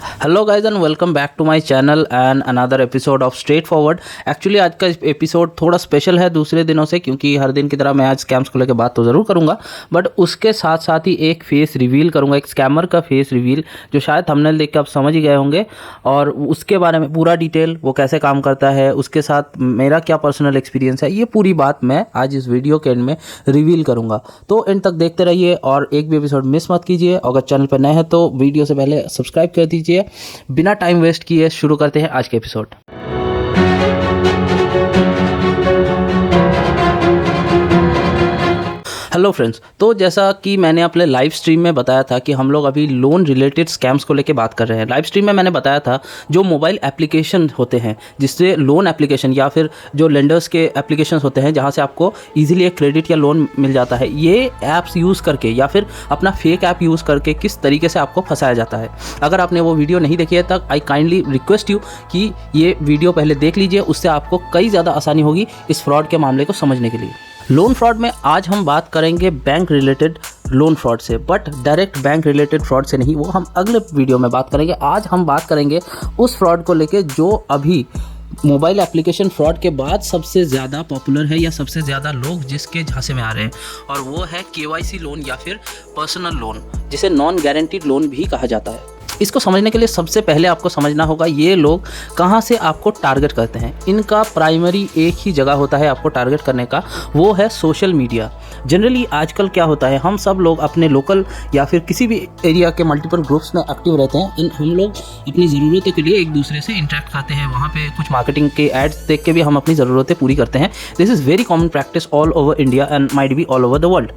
Hello guys and welcome back to my channel and another episode of straight forward. Actually आज का episode थोड़ा special है दूसरे दिनों से, क्योंकि हर दिन की तरह मैं आज स्कैम्स को लेकर बात तो ज़रूर करूंगा, बट उसके साथ साथ ही एक फेस रिवील करूंगा, एक स्कैमर का फेस रिवील, जो शायद थंबनेल देख के आप समझ ही गए होंगे, और उसके बारे में पूरा डिटेल, वो कैसे काम करता है, उसके साथ मेरा क्या पर्सनल एक्सपीरियंस है, ये पूरी बात मैं आज इस वीडियो के एंड में रिवील करूँगा। तो एंड तक देखते रहिए और एक भी एपिसोड मिस मत कीजिए। अगर चैनल पर नए हैं तो वीडियो से पहले सब्सक्राइब कर दीजिए। बिना टाइम वेस्ट किए शुरू करते हैं आज के एपिसोड। हेलो फ्रेंड्स, तो जैसा कि मैंने अपने लाइव स्ट्रीम में बताया था कि हम लोग अभी लोन रिलेटेड स्कैम्स को लेके बात कर रहे हैं। लाइव स्ट्रीम में मैंने बताया था जो मोबाइल एप्लीकेशन होते हैं, जिससे लोन एप्लीकेशन या फिर जो लेंडर्स के एप्लीकेशंस होते हैं जहां से आपको इजीली एक क्रेडिट या लोन मिल जाता है, ये ऐप्स यूज़ करके या फिर अपना फेक ऐप यूज़ करके किस तरीके से आपको फंसाया जाता है। अगर आपने वो वीडियो नहीं देखी है तक आई काइंडली रिक्वेस्ट यू कि ये वीडियो पहले देख लीजिए, उससे आपको कई ज़्यादा आसानी होगी इस फ्रॉड के मामले को समझने के लिए। लोन फ्रॉड में आज हम बात करेंगे बैंक रिलेटेड लोन फ्रॉड से, but direct bank related fraud से नहीं, वो हम अगले वीडियो में बात करेंगे। आज हम बात करेंगे उस फ्रॉड को लेके जो अभी मोबाइल एप्लीकेशन फ्रॉड के बाद सबसे ज़्यादा पॉपुलर है या सबसे ज़्यादा लोग जिसके झांसे में आ रहे हैं, और वो है KYC लोन या फिर पर्सनल लोन, जिसे नॉन गारंटीड लोन भी कहा जाता है। इसको समझने के लिए सबसे पहले आपको समझना होगा ये लोग कहाँ से आपको टारगेट करते हैं। इनका प्राइमरी एक ही जगह होता है आपको टारगेट करने का, वो है सोशल मीडिया। जनरली आजकल क्या होता है, हम सब लोग अपने लोकल या फिर किसी भी एरिया के मल्टीपल ग्रुप्स में एक्टिव रहते हैं। हम लोग अपनी ज़रूरतों के लिए एक दूसरे से इंटरेक्ट करते हैं, वहाँ पे कुछ मार्केटिंग के एड्स देख के भी हम अपनी ज़रूरतें पूरी करते हैं। This is very common practice all over India and might be all over the world.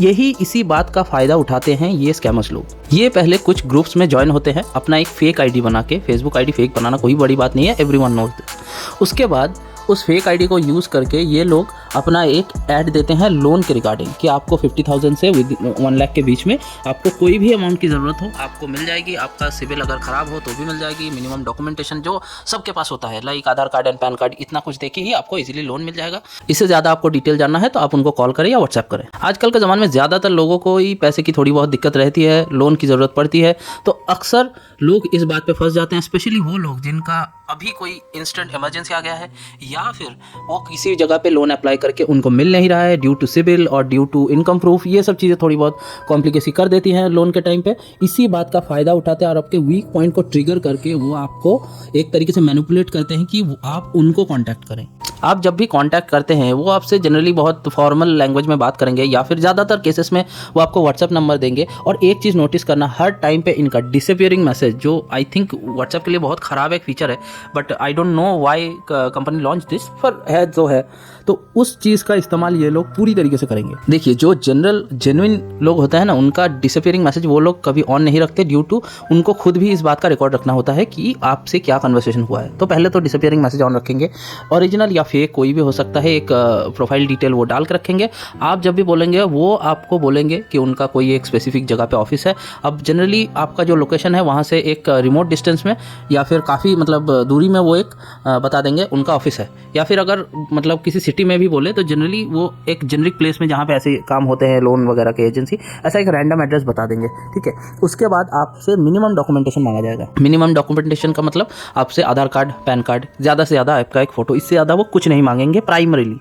यही इसी बात का फ़ायदा उठाते हैं ये स्कैमर्स लोग। ये पहले कुछ ग्रुप्स में ज्वाइन होते हैं अपना एक फेक आईडी बना के। फेसबुक आईडी फेक बनाना कोई बड़ी बात नहीं है, एवरीवन नोज दिस। उसके बाद उस फेक आईडी को यूज़ करके ये लोग अपना एक ऐड देते हैं लोन के रिगार्डिंग कि आपको 50,000 से 1 लाख के बीच में आपको कोई भी अमाउंट की ज़रूरत हो आपको मिल जाएगी। आपका सिविल अगर ख़राब हो तो भी मिल जाएगी। मिनिमम डॉक्यूमेंटेशन जो सबके पास होता है, like Aadhaar card and pan card, इतना कुछ देके ही आपको इजीली लोन मिल जाएगा। इससे ज़्यादा आपको डिटेल जानना है तो आप उनको कॉल करें या व्हाट्सएप करें। आजकल के ज़माने में ज़्यादातर लोगों को ही पैसे की थोड़ी बहुत दिक्कत रहती है, लोन की ज़रूरत पड़ती है, तो अक्सर लोग इस बात पे फंस जाते हैं। स्पेशली वो लोग जिनका अभी कोई इंस्टेंट इमरजेंसी आ गया है, या फिर वो किसी जगह पे लोन अप्लाई करके उनको मिल नहीं रहा है ड्यू टू सिबिल और ड्यू टू इनकम प्रूफ। ये सब चीज़ें थोड़ी बहुत कॉम्प्लिकेसी कर देती हैं लोन के टाइम पे। इसी बात का फ़ायदा उठाते हैं और आपके वीक पॉइंट को ट्रिगर करके वो आपको एक तरीके से मैनिपुलेट करते हैं कि आप उनको कॉन्टैक्ट करें। आप जब भी कॉन्टैक्ट करते हैं वो आपसे जनरली बहुत फॉर्मल लैंग्वेज में बात करेंगे, या फिर ज़्यादातर केसेस में वो आपको व्हाट्सएप नंबर देंगे। और एक चीज़ नोटिस करना, हर टाइम पे इनका डिसअपियरिंग मैसेज, जो आई थिंक व्हाट्सएप के लिए बहुत ख़राब एक फीचर है, but I don't know why company launch this, पर है जो है, तो उस चीज़ का इस्तेमाल ये लोग पूरी तरीके से करेंगे। देखिए, जो जेन्युइन लोग होते हैं ना, उनका डिसअपियरिंग मैसेज वो लोग कभी ऑन नहीं रखते, ड्यू टू उनको खुद भी इस बात का रिकॉर्ड रखना होता है कि आपसे क्या कन्वर्सेशन हुआ है। तो पहले तो डिसअपियरिंग मैसेज ऑन रखेंगे, ओरिजिनल या फेक कोई भी हो सकता है, एक प्रोफाइल डिटेल वो डाल के रखेंगे। आप जब भी बोलेंगे वो आपको बोलेंगे कि उनका कोई एक स्पेसिफिक जगह पे ऑफिस है। अब जनरली आपका जो लोकेशन है वहाँ से एक रिमोट डिस्टेंस में या फिर काफ़ी मतलब दूरी में वो एक बता देंगे उनका ऑफिस है, या फिर अगर मतलब किसी सिटी में भी बोले तो जनरली वो एक जेनरिक प्लेस में जहाँ पे ऐसे काम होते हैं लोन वगैरह के एजेंसी, ऐसा एक रैंडम एड्रेस बता देंगे, ठीक है। उसके बाद आपसे मिनिमम डॉक्यूमेंटेशन मांगा जाएगा। मिनिमम डॉक्यूमेंटेशन का मतलब आपसे आधार कार्ड, पैन कार्ड, ज़्यादा से ज़्यादा आपका एक फ़ोटो, इससे ज़्यादा वो कुछ नहीं मांगेंगे प्राइमरीली।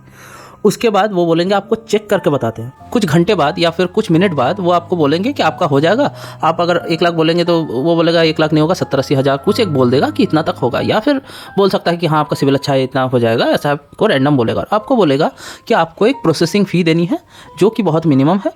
उसके बाद वो बोलेंगे आपको चेक करके बताते हैं। कुछ घंटे बाद या फिर कुछ मिनट बाद वो आपको बोलेंगे कि आपका हो जाएगा। आप अगर 1 लाख बोलेंगे तो वो बोलेगा 1 लाख नहीं होगा, 70-80 हज़ार, कुछ एक बोल देगा कि इतना तक होगा, या फिर बोल सकता है कि हाँ आपका सिविल अच्छा है इतना हो जाएगा, ऐसा आपको रैंडम बोलेगा। आपको बोलेगा कि आपको एक प्रोसेसिंग फ़ी देनी है जो कि बहुत मिनिमम है,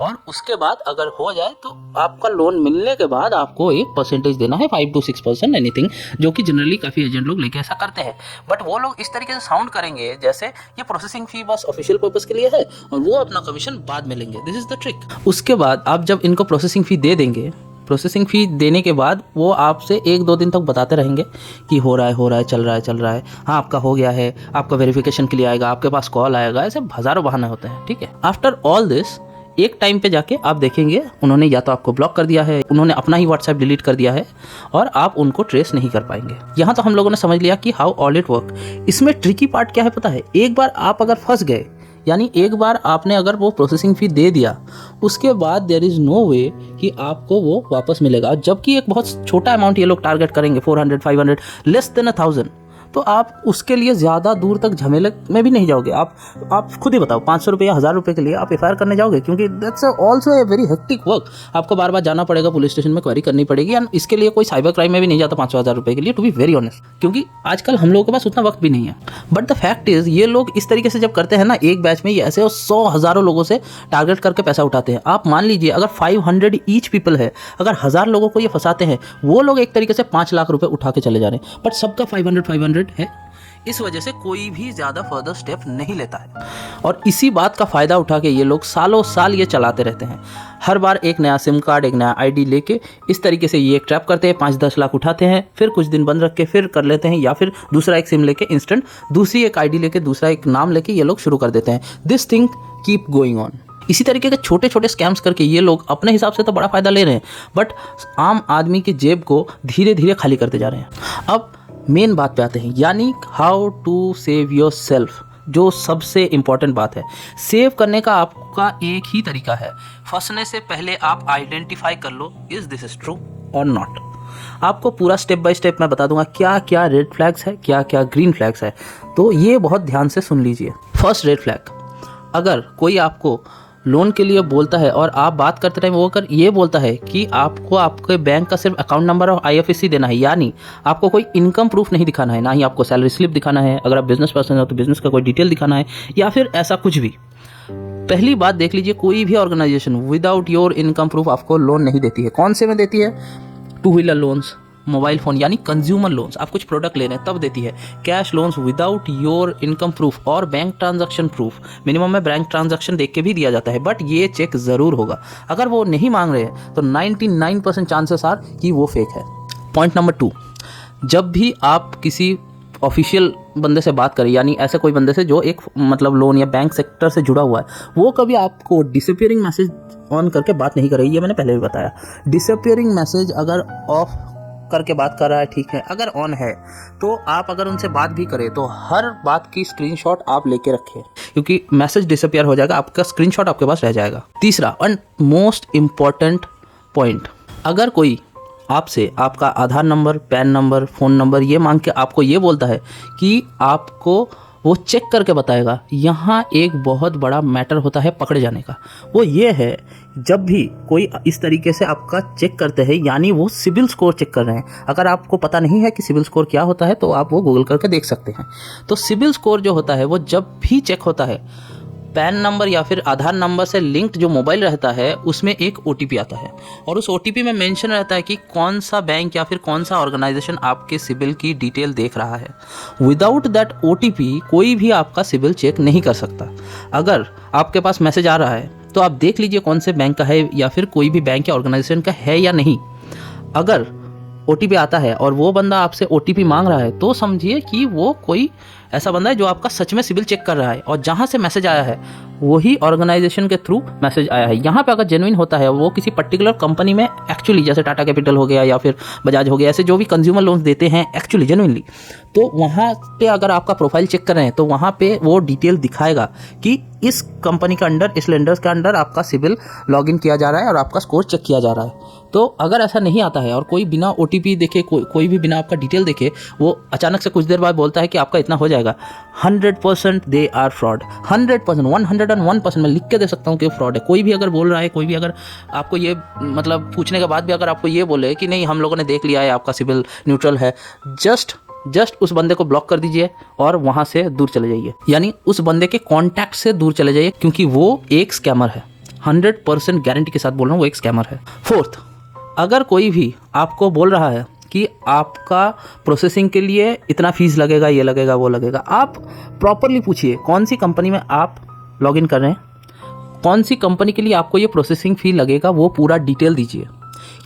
और उसके बाद अगर हो जाए तो आपका लोन मिलने के बाद आपको एक परसेंटेज देना है, 5 to 6% एनीथिंग, जो कि जनरली काफ़ी एजेंट लोग लेके ऐसा करते हैं। बट वो लोग इस तरीके से साउंड करेंगे जैसे ये प्रोसेसिंग फ़ी बस ऑफिशियल पर्पस के लिए है और वो अपना कमीशन बाद में लेंगे। This is the trick. उसके बाद आप जब इनको प्रोसेसिंग फ़ी दे देंगे, प्रोसेसिंग फ़ी देने के बाद वो आपसे 1-2 दिन तक बताते रहेंगे कि हो रहा है, चल रहा है, हाँ आपका हो गया है, आपका वेरिफिकेशन के लिए आएगा, आपके पास कॉल आएगा, ऐसे हज़ारों बहाने होते हैं, ठीक है। आफ्टर ऑल दिस एक टाइम पे जाके आप देखेंगे उन्होंने या तो आपको ब्लॉक कर दिया है, उन्होंने अपना ही व्हाट्सएप डिलीट कर दिया है, और आप उनको ट्रेस नहीं कर पाएंगे। यहाँ तो हम लोगों ने समझ लिया कि हाउ ऑल इट वर्क। इसमें ट्रिकी पार्ट क्या है पता है, एक बार आप अगर फंस गए यानी एक बार आपने अगर वो प्रोसेसिंग फ़ी दे दिया, उसके बाद देयर इज़ नो वे कि आपको वो वापस मिलेगा। जबकि एक बहुत छोटा अमाउंट ये लोग टारगेट करेंगे, 400, 500, लेस देन 1000, तो आप उसके लिए ज़्यादा दूर तक झमेले में भी नहीं जाओगे। आप खुद ही बताओ, 500 रुपये या 1000 रुपये के लिए आप एफआईआर करने जाओगे? क्योंकि that's also a very hectic work. आपको बार बार जाना पड़ेगा, पुलिस स्टेशन में क्वेरी करनी पड़ेगी, एंड इसके लिए कोई साइबर क्राइम में भी नहीं जाता 500-1000 रुपये के लिए, टू बी वेरी ऑनेस्ट, क्योंकि आजकल हम लोगों के पास उतना वक्त भी नहीं है। बट द फैक्ट इज़, ये लोग इस तरीके से जब करते हैं ना, एक बैच में ये ऐसे 100 हज़ारों लोगों से टारगेट करके पैसा उठाते हैं। आप मान लीजिए अगर 500 ईच पीपल है, अगर 1000 लोगों को ये फंसाते हैं, वो लोग एक तरीके से 5 लाख रुपए उठा के चले जा रहे हैं, बट सबका 500 है। इस वजह से कोई भी ज़्यादा फर्दर स्टेप नहीं लेता है, और इसी बात का फ़ायदा उठा के ये लोग सालों साल ये चलाते रहते हैं। हर बार एक नया सिम कार्ड, एक नया आईडी लेके इस तरीके से ये एक ट्रैप करते हैं, 5-10 लाख उठाते हैं, फिर कुछ दिन बंद रख के फिर कर लेते हैं, या फिर दूसरा एक सिम लेके इंस्टेंट दूसरी एक आईडी लेके दूसरा एक नाम लेके ये लोग शुरू कर देते हैं। This thing keep going on. इसी तरीके के छोटे छोटे स्कैम्स करके ये लोग अपने हिसाब से तो बड़ा फ़ायदा ले रहे हैं, बट आम आदमी की जेब को धीरे धीरे खाली करते जा रहे हैं। अब मेन बात पे आते हैं, यानी how to save yourself, जो सबसे इम्पॉर्टेंट बात है। सेव करने का आपका एक ही तरीका है, फंसने से पहले आप आइडेंटिफाई कर लो, इज दिस ट्रू और नॉट। आपको पूरा स्टेप बाय स्टेप मैं बता दूंगा, क्या क्या रेड फ्लैग्स है, क्या क्या ग्रीन फ्लैग्स है, तो ये बहुत ध्यान से सुन लीजिए। फर्स्ट रेड फ्लैग, अगर कोई आपको लोन के लिए बोलता है और आप बात करते टाइम वो अगर ये बोलता है कि आपको आपके बैंक का सिर्फ अकाउंट नंबर और आईएफएससी देना है, यानी आपको कोई इनकम प्रूफ नहीं दिखाना है, ना ही आपको सैलरी स्लिप दिखाना है, अगर आप बिजनेस पर्सन हो तो बिजनेस का कोई डिटेल दिखाना है, या फिर ऐसा कुछ भी। पहली बात देख लीजिए, कोई भी organisation without your income proof आपको लोन नहीं देती है। कौन से में देती है? 2 व्हीलर लोन्स, मोबाइल फ़ोन यानी कंज्यूमर लोन्स, आप कुछ प्रोडक्ट ले रहे हैं तब देती है। Cash loans without your income proof और बैंक ट्रांजैक्शन प्रूफ, मिनिमम में बैंक ट्रांजैक्शन देख के भी दिया जाता है, बट ये चेक ज़रूर होगा। अगर वो नहीं मांग रहे हैं तो 99% चांसेस आर कि वो फेक है। पॉइंट नंबर 2, जब भी आप किसी ऑफिशियल बंदे से बात करें, यानी ऐसे कोई बंदे से जो एक मतलब लोन या बैंक सेक्टर से जुड़ा हुआ है, वो कभी आपको डिसअपियरिंग मैसेज ऑन करके बात नहीं करेगी। ये मैंने पहले भी बताया। डिसअपियरिंग मैसेज अगर ऑफ करके बात कर रहा है, ठीक है, अगर ऑन है तो आप अगर उनसे बात भी करें तो हर बात की स्क्रीनशॉट आप लेके रखें, क्योंकि मैसेज डिसअपियर हो जाएगा, आपका स्क्रीनशॉट आपके पास रह जाएगा। तीसरा एंड मोस्ट इम्पॉर्टेंट पॉइंट, अगर कोई आपसे आपका Aadhaar number, PAN number, phone number ये मांग के आपको ये बोलता है कि आपको वो चेक करके बताएगा, यहाँ एक बहुत बड़ा मैटर होता है पकड़े जाने का। वो ये है, जब भी कोई इस तरीके से आपका चेक करते हैं, यानी वो सिबिल स्कोर चेक कर रहे हैं। अगर आपको पता नहीं है कि सिबिल स्कोर क्या होता है तो आप वो गूगल करके देख सकते हैं। तो सिबिल स्कोर जो होता है वो जब भी चेक होता है, पैन नंबर या फिर आधार नंबर से लिंक्ड जो मोबाइल रहता है उसमें एक ओटीपी आता है, और उस ओटीपी में मेंशन रहता है कि कौन सा बैंक या फिर कौन सा ऑर्गेनाइजेशन आपके सिबिल की डिटेल देख रहा है। विदाउट दैट ओटीपी कोई भी आपका सिबिल चेक नहीं कर सकता। अगर आपके पास मैसेज आ रहा है तो आप देख लीजिए कौन से बैंक का है या फिर कोई भी बैंक या ऑर्गेनाइजेशन का है या नहीं। अगर ओटीपी आता है और वो बंदा आपसे ओटीपी मांग रहा है तो समझिए कि वो कोई ऐसा बंदा है जो आपका सच में सिबिल चेक कर रहा है, और जहाँ से मैसेज आया है वही ऑर्गेनाइजेशन के थ्रू मैसेज आया है। यहाँ पे अगर जेन्युइन होता है, वो किसी पर्टिकुलर कंपनी में एक्चुअली, जैसे टाटा कैपिटल हो गया या फिर बजाज हो गया, ऐसे जो भी कंज्यूमर लोन्स देते हैं एक्चुअली जेन्युइनली, तो वहाँ पे अगर आपका प्रोफाइल चेक कर रहे हैं तो वहाँ पे वो डिटेल दिखाएगा कि इस कंपनी के अंडर, इस लेंडर्स के अंडर आपका सिबिल लॉगिन किया जा रहा है और आपका स्कोर चेक किया जा रहा है। तो अगर ऐसा नहीं आता है और कोई बिना ओटीपी देखे, कोई भी बिना आपका डिटेल देखे वो अचानक से कुछ देर बाद बोलता है कि आपका इतना हो जाएगा, 100% दे आर फ्रॉड। 100%, 101% मैं लिख के दे सकता हूँ कि फ्रॉड है। कोई भी अगर बोल रहा है, कोई भी अगर आपको ये मतलब पूछने के बाद भी अगर आपको ये बोले कि नहीं हम लोगों ने देख लिया है आपका सिबिल न्यूट्रल है, जस्ट उस बंदे को ब्लॉक कर दीजिए और वहाँ से दूर चले जाइए, यानी उस बंदे के कॉन्टैक्ट से दूर चले जाइए, क्योंकि वो एक स्कैमर है। 100% गारंटी के साथ बोल रहा हूँ, वो एक स्कैमर है। फोर्थ, अगर कोई भी आपको बोल रहा है कि आपका प्रोसेसिंग के लिए इतना फीस लगेगा, ये लगेगा, वो लगेगा, आप प्रॉपरली पूछिए कौन सी कंपनी में आप लॉगिन कर रहे हैं, कौन सी कंपनी के लिए आपको ये प्रोसेसिंग फ़ी लगेगा, वो पूरा डिटेल दीजिए।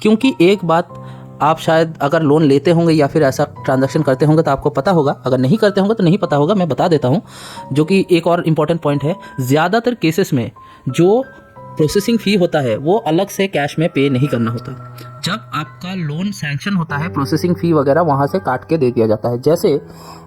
क्योंकि एक बात, आप शायद अगर लोन लेते होंगे या फिर ऐसा ट्रांजैक्शन करते होंगे तो आपको पता होगा, अगर नहीं करते होंगे तो नहीं पता होगा, मैं बता देता हूँ, जो कि एक और इम्पॉर्टेंट पॉइंट है। ज़्यादातर केसेस में जो प्रोसेसिंग फ़ी होता है वो अलग से कैश में पे नहीं करना होता। जब आपका लोन सैंक्शन होता है, प्रोसेसिंग फ़ी वगैरह वहाँ से काट के दे दिया जाता है। जैसे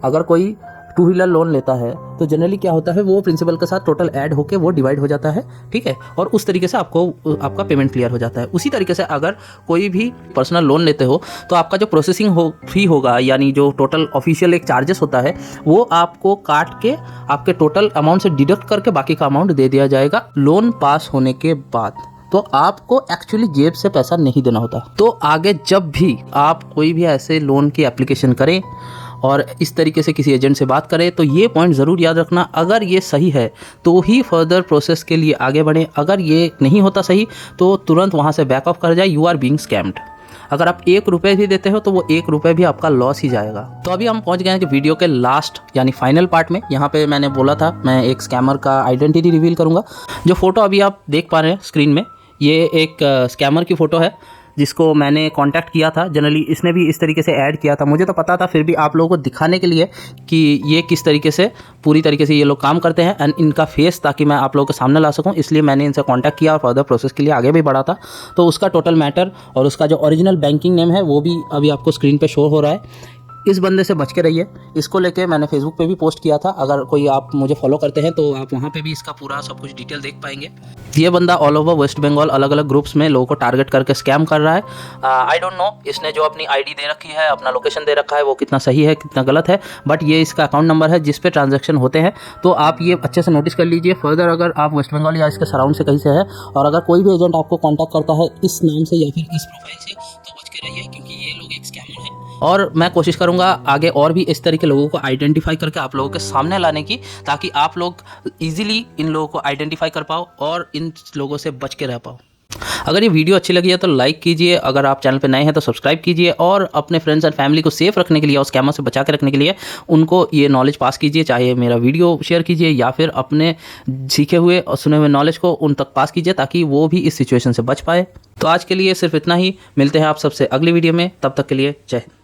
अगर कोई टू व्हीलर लोन लेता है तो जनरली क्या होता है, वो प्रिंसिपल के साथ टोटल ऐड होके वो डिवाइड हो जाता है, ठीक है, और उस तरीके से आपका पेमेंट क्लियर हो जाता है। उसी तरीके से अगर कोई भी पर्सनल लोन लेते हो तो आपका जो प्रोसेसिंग फी होगा, यानी जो टोटल ऑफिशियल एक चार्जेस होता है, वो आपको काट के आपके टोटल अमाउंट से डिडक्ट करके बाकी का अमाउंट दे दिया जाएगा लोन पास होने के बाद। तो आपको एक्चुअली जेब से पैसा नहीं देना होता। तो आगे जब भी आप कोई भी ऐसे लोन की एप्लीकेशन करें और इस तरीके से किसी एजेंट से बात करें तो ये पॉइंट ज़रूर याद रखना, अगर ये सही है तो ही फर्दर प्रोसेस के लिए आगे बढ़ें। अगर ये नहीं होता सही तो तुरंत वहाँ से बैक ऑफ कर जाए, यू आर बीइंग स्कैम्ड। अगर आप 1 रुपये भी देते हो तो वो 1 रुपये भी आपका लॉस ही जाएगा। तो अभी हम पहुंच गए हैं कि वीडियो के लास्ट यानी फाइनल पार्ट में। यहाँ पे मैंने बोला था मैं एक स्कैमर का आइडेंटिटी रिवील करूँगा। जो फ़ोटो अभी आप देख पा रहे हैं स्क्रीन में, ये एक स्कैमर की फ़ोटो है जिसको मैंने कांटेक्ट किया था। जनरली इसने भी इस तरीके से ऐड किया था, मुझे तो पता था, फिर भी आप लोगों को दिखाने के लिए कि ये किस तरीके से पूरी तरीके से ये लोग काम करते हैं एंड इनका फेस, ताकि मैं आप लोगों के सामने ला सकूं, इसलिए मैंने इनसे कांटेक्ट किया और फर्दर प्रोसेस के लिए आगे भी बढ़ा था। तो उसका टोटल मैटर और उसका जो ओरिजिनल बैंकिंग नेम है वो भी अभी आपको स्क्रीन पर शो हो रहा है। इस बंदे से बच के रहिए। इसको लेके मैंने फेसबुक पे भी पोस्ट किया था, अगर कोई आप मुझे फॉलो करते हैं तो आप वहाँ पे भी इसका पूरा सब कुछ डिटेल देख पाएंगे। ये बंदा ऑल ओवर वेस्ट बंगाल अलग अलग ग्रुप्स में लोगों को टारगेट करके स्कैम कर रहा है। आई डोंट नो इसने जो अपनी आईडी दे रखी है, अपना लोकेशन दे रखा है, वो कितना सही है कितना गलत है, बट ये इसका अकाउंट नंबर है जिस पे ट्रांजैक्शन होते हैं। तो आप ये अच्छे से नोटिस कर लीजिए। फर्दर अगर आप वेस्ट बंगाल या इसके सराउंड से कहीं से है और अगर कोई भी एजेंट आपको कॉन्टैक्ट करता है इस नाम से या फिर इस प्रोफाइल से, तो बच के रहिए, क्योंकि ये लोग एक स्कैमर हैं। और मैं कोशिश करूंगा आगे और भी इस तरह के लोगों को आइडेंटिफाई करके आप लोगों के सामने लाने की, ताकि आप लोग इजीली इन लोगों को आइडेंटिफाई कर पाओ और इन लोगों से बच के रह पाओ। अगर ये वीडियो अच्छी लगी है तो लाइक कीजिए, अगर आप चैनल पे नए हैं तो सब्सक्राइब कीजिए और अपने फ्रेंड्स एंड फैमिली को सेफ रखने के लिए और स्कैमर से बचा के रखने के लिए उनको ये नॉलेज पास कीजिए। चाहे मेरा वीडियो शेयर कीजिए या फिर अपने सीखे हुए और सुने हुए नॉलेज को उन तक पास कीजिए, ताकि वो भी इस सिचुएशन से बच पाए। तो आज के लिए सिर्फ इतना ही। मिलते हैं आप सबसे अगली वीडियो में, तब तक के लिए जय हिंद।